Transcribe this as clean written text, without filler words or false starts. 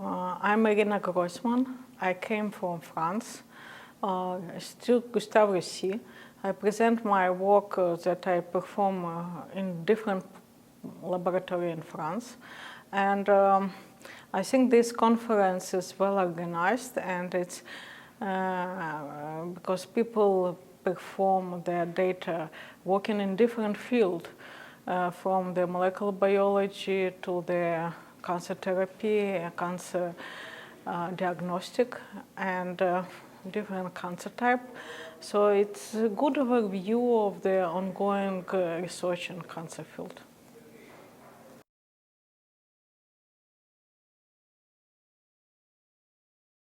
I'm Irina Groisman. I came from France, Institut Gustave Roussy. I present my work that I perform in different laboratories in France. And I think this conference is well organized, and it's because people perform their data working in different fields, from the molecular biology to the cancer therapy, cancer diagnostic, and different cancer type. So it's a good overview of the ongoing research in cancer field.